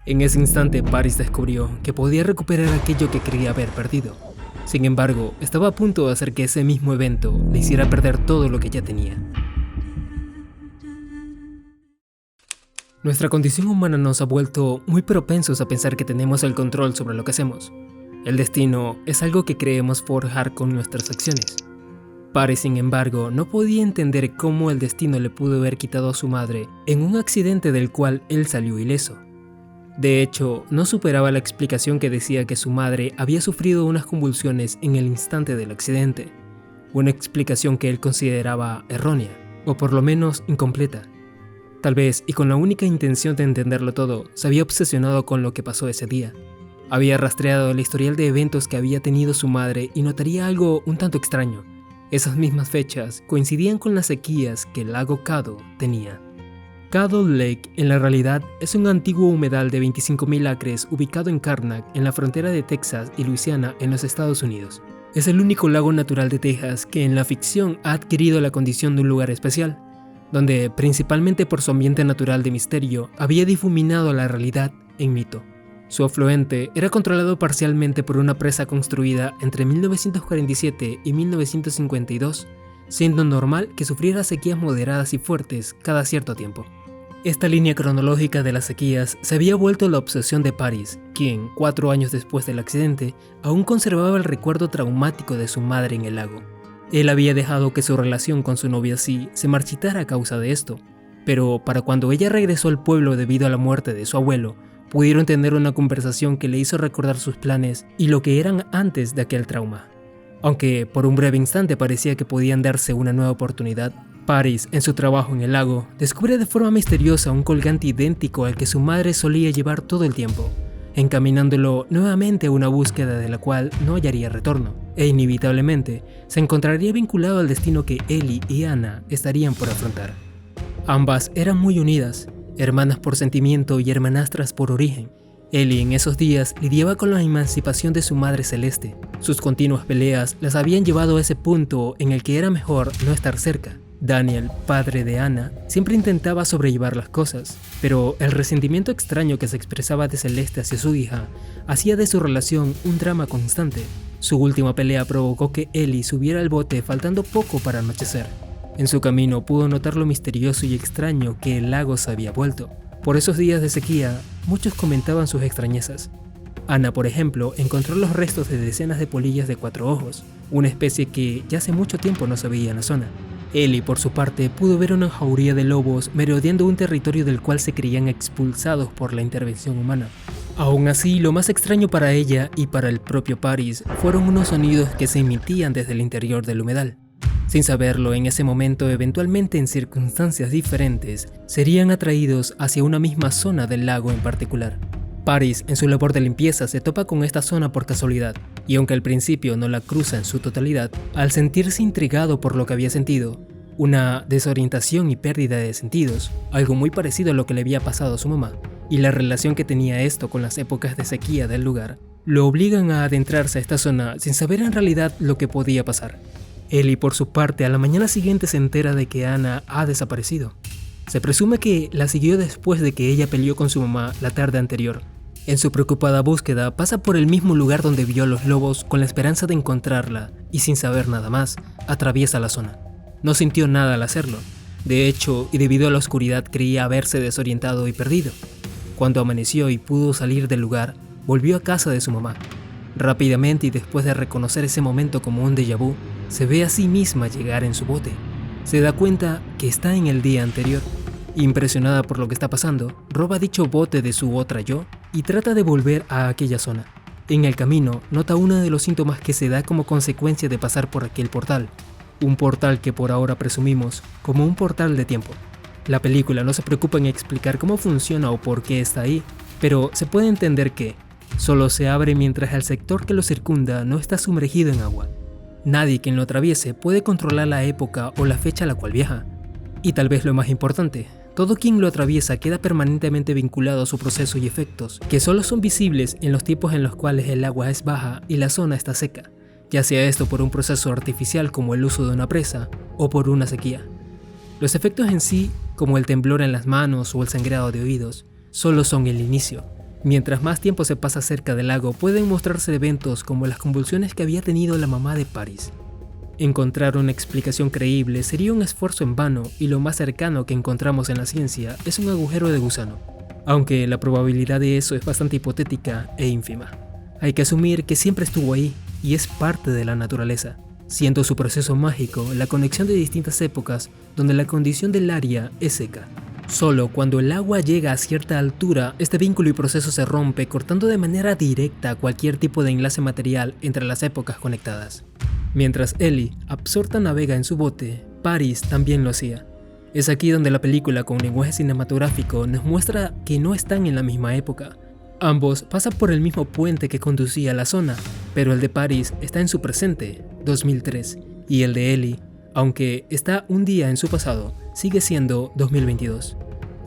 En ese instante, Paris descubrió que podía recuperar aquello que creía haber perdido. Sin embargo, estaba a punto de hacer que ese mismo evento le hiciera perder todo lo que ya tenía. Nuestra condición humana nos ha vuelto muy propensos a pensar que tenemos el control sobre lo que hacemos. El destino es algo que creemos forjar con nuestras acciones. Paris, sin embargo, no podía entender cómo el destino le pudo haber quitado a su madre en un accidente del cual él salió ileso. De hecho, no superaba la explicación que decía que su madre había sufrido unas convulsiones en el instante del accidente, una explicación que él consideraba errónea, o por lo menos incompleta. Tal vez, y con la única intención de entenderlo todo, se había obsesionado con lo que pasó ese día. Había rastreado el historial de eventos que había tenido su madre y notaría algo un tanto extraño. Esas mismas fechas coincidían con las sequías que el lago Caddo tenía. Caddo Lake, en la realidad, es un antiguo humedal de 25.000 acres ubicado en Karnak, en la frontera de Texas y Luisiana, en los Estados Unidos. Es el único lago natural de Texas que en la ficción ha adquirido la condición de un lugar especial, donde, principalmente por su ambiente natural de misterio, había difuminado la realidad en mito. Su afluente era controlado parcialmente por una presa construida entre 1947 y 1952, siendo normal que sufriera sequías moderadas y fuertes cada cierto tiempo. Esta línea cronológica de las sequías se había vuelto la obsesión de Paris, quien, 4 años después del accidente, aún conservaba el recuerdo traumático de su madre en el lago. Él había dejado que su relación con su novia C se marchitara a causa de esto, pero para cuando ella regresó al pueblo debido a la muerte de su abuelo, pudieron tener una conversación que le hizo recordar sus planes y lo que eran antes de aquel trauma. Aunque por un breve instante parecía que podían darse una nueva oportunidad, Paris, en su trabajo en el lago, descubre de forma misteriosa un colgante idéntico al que su madre solía llevar todo el tiempo, encaminándolo nuevamente a una búsqueda de la cual no hallaría retorno, e inevitablemente se encontraría vinculado al destino que Ellie y Anna estarían por afrontar. Ambas eran muy unidas, hermanas por sentimiento y hermanastras por origen. Ellie en esos días lidiaba con la emancipación de su madre celeste. Sus continuas peleas las habían llevado a ese punto en el que era mejor no estar cerca. Daniel, padre de Anna, siempre intentaba sobrellevar las cosas, pero el resentimiento extraño que se expresaba de Celeste hacia su hija hacía de su relación un drama constante. Su última pelea provocó que Ellie subiera al bote faltando poco para anochecer. En su camino pudo notar lo misterioso y extraño que el lago se había vuelto. Por esos días de sequía, muchos comentaban sus extrañezas. Anna, por ejemplo, encontró los restos de decenas de polillas de 4 ojos, una especie que ya hace mucho tiempo no se veía en la zona. Ellie, por su parte, pudo ver una jauría de lobos merodeando un territorio del cual se creían expulsados por la intervención humana. Aún así, lo más extraño para ella y para el propio Paris fueron unos sonidos que se emitían desde el interior del humedal. Sin saberlo, en ese momento, eventualmente en circunstancias diferentes, serían atraídos hacia una misma zona del lago en particular. Paris, en su labor de limpieza, se topa con esta zona por casualidad, y aunque al principio no la cruza en su totalidad, al sentirse intrigado por lo que había sentido, una desorientación y pérdida de sentidos, algo muy parecido a lo que le había pasado a su mamá, y la relación que tenía esto con las épocas de sequía del lugar, lo obligan a adentrarse a esta zona sin saber en realidad lo que podía pasar. Ellie, por su parte, a la mañana siguiente se entera de que Anna ha desaparecido. Se presume que la siguió después de que ella peleó con su mamá la tarde anterior. En su preocupada búsqueda, pasa por el mismo lugar donde vio a los lobos con la esperanza de encontrarla y sin saber nada más, atraviesa la zona. No sintió nada al hacerlo. De hecho, y debido a la oscuridad creía haberse desorientado y perdido. Cuando amaneció y pudo salir del lugar, volvió a casa de su mamá. Rápidamente y después de reconocer ese momento como un déjà vu, se ve a sí misma llegar en su bote. Se da cuenta que está en el día anterior. Impresionada por lo que está pasando, roba dicho bote de su otra yo y trata de volver a aquella zona. En el camino, nota uno de los síntomas que se da como consecuencia de pasar por aquel portal. Un portal que por ahora presumimos como un portal de tiempo. La película no se preocupa en explicar cómo funciona o por qué está ahí, pero se puede entender que solo se abre mientras el sector que lo circunda no está sumergido en agua. Nadie quien lo atraviese puede controlar la época o la fecha a la cual viaja. Y tal vez lo más importante, todo quien lo atraviesa queda permanentemente vinculado a su proceso y efectos, que solo son visibles en los tiempos en los cuales el agua es baja y la zona está seca, ya sea esto por un proceso artificial como el uso de una presa o por una sequía. Los efectos en sí, como el temblor en las manos o el sangrado de oídos, solo son el inicio. Mientras más tiempo se pasa cerca del lago, pueden mostrarse eventos como las convulsiones que había tenido la mamá de Paris. Encontrar una explicación creíble sería un esfuerzo en vano, y lo más cercano que encontramos en la ciencia es un agujero de gusano, aunque la probabilidad de eso es bastante hipotética e ínfima. Hay que asumir que siempre estuvo ahí y es parte de la naturaleza, siendo su proceso mágico la conexión de distintas épocas donde la condición del área es seca. Solo cuando el agua llega a cierta altura, este vínculo y proceso se rompe, cortando de manera directa cualquier tipo de enlace material entre las épocas conectadas. Mientras Ellie, absorta, navega en su bote, Paris también lo hacía. Es aquí donde la película con lenguaje cinematográfico nos muestra que no están en la misma época. Ambos pasan por el mismo puente que conducía a la zona, pero el de Paris está en su presente, 2003, y el de Ellie, aunque está un día en su pasado, sigue siendo 2022.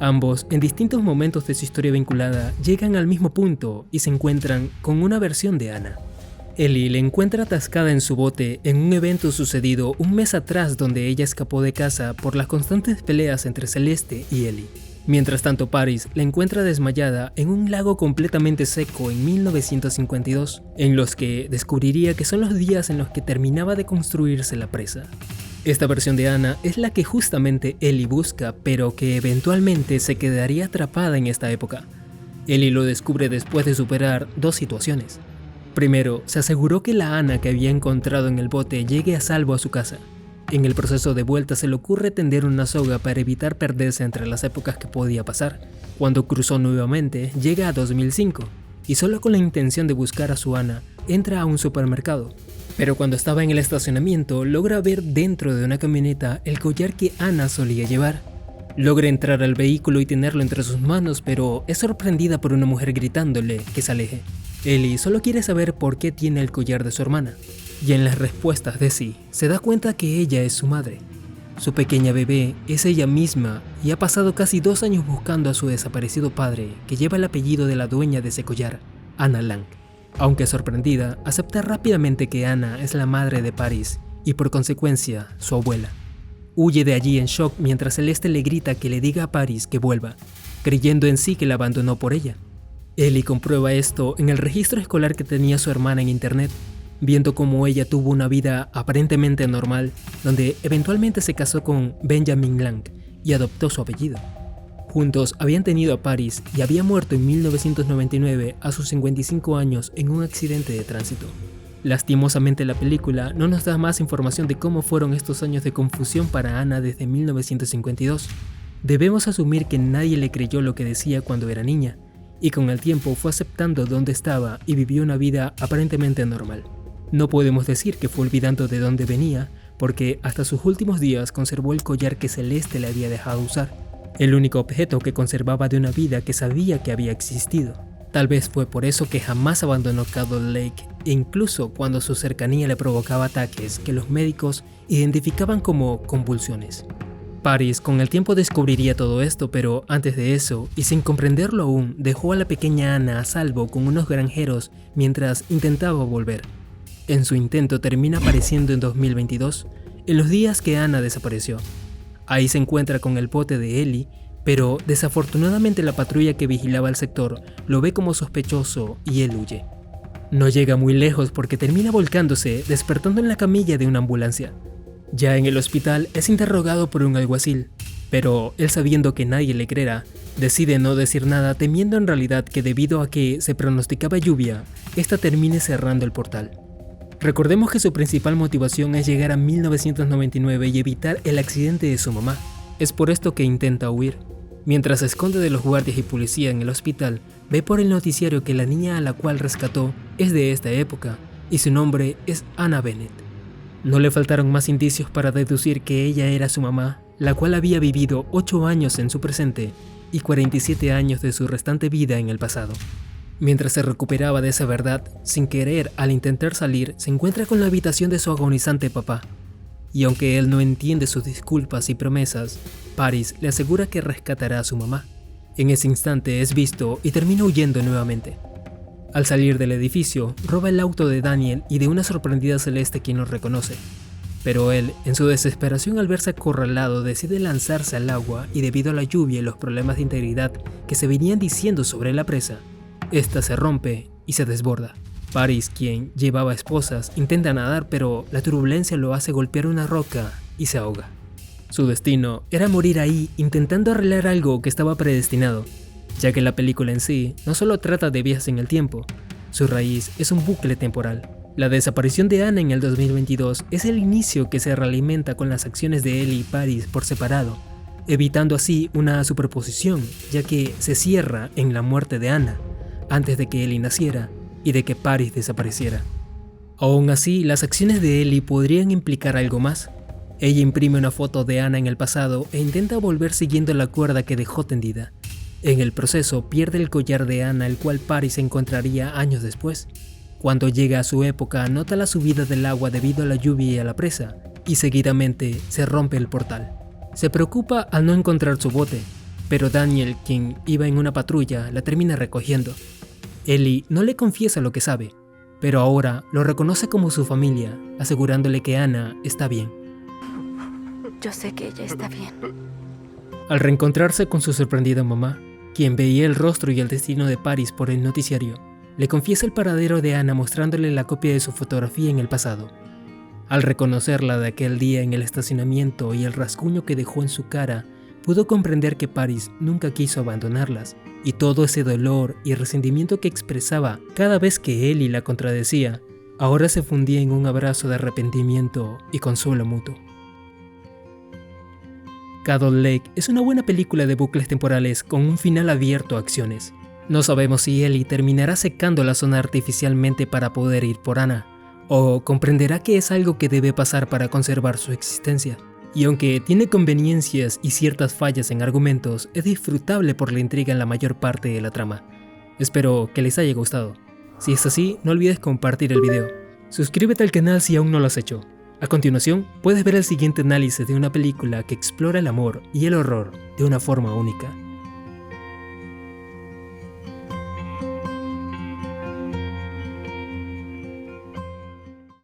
Ambos, en distintos momentos de su historia vinculada, llegan al mismo punto y se encuentran con una versión de Anna. Ellie le encuentra atascada en su bote en un evento sucedido un mes atrás donde ella escapó de casa por las constantes peleas entre Celeste y Ellie. Mientras tanto, Paris la encuentra desmayada en un lago completamente seco en 1952, en los que descubriría que son los días en los que terminaba de construirse la presa. Esta versión de Anna es la que justamente Ellie busca, pero que eventualmente se quedaría atrapada en esta época. Ellie lo descubre después de superar dos situaciones. Primero, se aseguró que la Anna que había encontrado en el bote llegue a salvo a su casa. En el proceso de vuelta se le ocurre tender una soga para evitar perderse entre las épocas que podía pasar. Cuando cruzó nuevamente, llega a 2005, y solo con la intención de buscar a su Anna, entra a un supermercado. Pero cuando estaba en el estacionamiento, logra ver dentro de una camioneta el collar que Anna solía llevar. Logra entrar al vehículo y tenerlo entre sus manos, pero es sorprendida por una mujer gritándole que se aleje. Ellie solo quiere saber por qué tiene el collar de su hermana, y en las respuestas de sí, se da cuenta que ella es su madre. Su pequeña bebé es ella misma y ha pasado casi 2 años buscando a su desaparecido padre, que lleva el apellido de la dueña de ese collar, Anna Lang. Aunque sorprendida, acepta rápidamente que Anna es la madre de Paris y por consecuencia su abuela. Huye de allí en shock mientras Celeste le grita que le diga a Paris que vuelva, creyendo en sí que la abandonó por ella. Ellie comprueba esto en el registro escolar que tenía su hermana en internet, viendo cómo ella tuvo una vida aparentemente normal, donde eventualmente se casó con Benjamin Lang y adoptó su apellido. Juntos habían tenido a Paris y había muerto en 1999 a sus 55 años en un accidente de tránsito. Lastimosamente la película no nos da más información de cómo fueron estos años de confusión para Anna desde 1952. Debemos asumir que nadie le creyó lo que decía cuando era niña, y con el tiempo fue aceptando dónde estaba y vivió una vida aparentemente normal. No podemos decir que fue olvidando de dónde venía, porque hasta sus últimos días conservó el collar que Celeste le había dejado usar, el único objeto que conservaba de una vida que sabía que había existido. Tal vez fue por eso que jamás abandonó Candle Lake, incluso cuando su cercanía le provocaba ataques que los médicos identificaban como convulsiones. Paris con el tiempo descubriría todo esto, pero antes de eso, y sin comprenderlo aún, dejó a la pequeña Anna a salvo con unos granjeros mientras intentaba volver. En su intento termina apareciendo en 2022, en los días que Anna desapareció. Ahí se encuentra con el bote de Ellie, pero desafortunadamente la patrulla que vigilaba el sector lo ve como sospechoso y él huye. No llega muy lejos porque termina volcándose, despertando en la camilla de una ambulancia. Ya en el hospital es interrogado por un alguacil, pero él, sabiendo que nadie le creerá, decide no decir nada, temiendo en realidad que debido a que se pronosticaba lluvia, esta termine cerrando el portal. Recordemos que su principal motivación es llegar a 1999 y evitar el accidente de su mamá. Es por esto que intenta huir. Mientras se esconde de los guardias y policía en el hospital, ve por el noticiario que la niña a la cual rescató es de esta época, y su nombre es Anna Bennett. No le faltaron más indicios para deducir que ella era su mamá, la cual había vivido 8 años en su presente y 47 años de su restante vida en el pasado. Mientras se recuperaba de esa verdad, sin querer, al intentar salir, se encuentra con la habitación de su agonizante papá. Y aunque él no entiende sus disculpas y promesas, Paris le asegura que rescatará a su mamá. En ese instante es visto y termina huyendo nuevamente. Al salir del edificio, roba el auto de Daniel y de una sorprendida Celeste, quien lo reconoce. Pero él, en su desesperación al verse acorralado, decide lanzarse al agua y debido a la lluvia y los problemas de integridad que se venían diciendo sobre la presa, Esta se rompe y se desborda. Paris, quien llevaba esposas, intenta nadar, pero la turbulencia lo hace golpear una roca y se ahoga. Su destino era morir ahí intentando arreglar algo que estaba predestinado, ya que la película en sí no solo trata de viajes en el tiempo, su raíz es un bucle temporal. La desaparición de Anna en el 2022 es el inicio que se realimenta con las acciones de Ellie y Paris por separado, evitando así una superposición, ya que se cierra en la muerte de Anna, antes de que Ellie naciera y de que Paris desapareciera. Aún así, las acciones de Ellie podrían implicar algo más. Ella imprime una foto de Anna en el pasado e intenta volver siguiendo la cuerda que dejó tendida. En el proceso pierde el collar de Anna, el cual Paris encontraría años después. Cuando llega a su época, nota la subida del agua debido a la lluvia y a la presa, y seguidamente se rompe el portal. Se preocupa al no encontrar su bote, pero Daniel, quien iba en una patrulla, la termina recogiendo. Ellie no le confiesa lo que sabe, pero ahora lo reconoce como su familia, asegurándole que Anna está bien. Yo sé que ella está bien. Al reencontrarse con su sorprendida mamá, quien veía el rostro y el destino de Paris por el noticiario, le confiesa el paradero de Anna mostrándole la copia de su fotografía en el pasado. Al reconocerla de aquel día en el estacionamiento y el rasguño que dejó en su cara, pudo comprender que Paris nunca quiso abandonarlas, y todo ese dolor y resentimiento que expresaba cada vez que Ellie la contradecía, ahora se fundía en un abrazo de arrepentimiento y consuelo mutuo. Candle Lake es una buena película de bucles temporales con un final abierto a acciones. No sabemos si Ellie terminará secando la zona artificialmente para poder ir por Anna, o comprenderá que es algo que debe pasar para conservar su existencia. Y aunque tiene conveniencias y ciertas fallas en argumentos, es disfrutable por la intriga en la mayor parte de la trama. Espero que les haya gustado. Si es así, no olvides compartir el video. Suscríbete al canal si aún no lo has hecho. A continuación, puedes ver el siguiente análisis de una película que explora el amor y el horror de una forma única.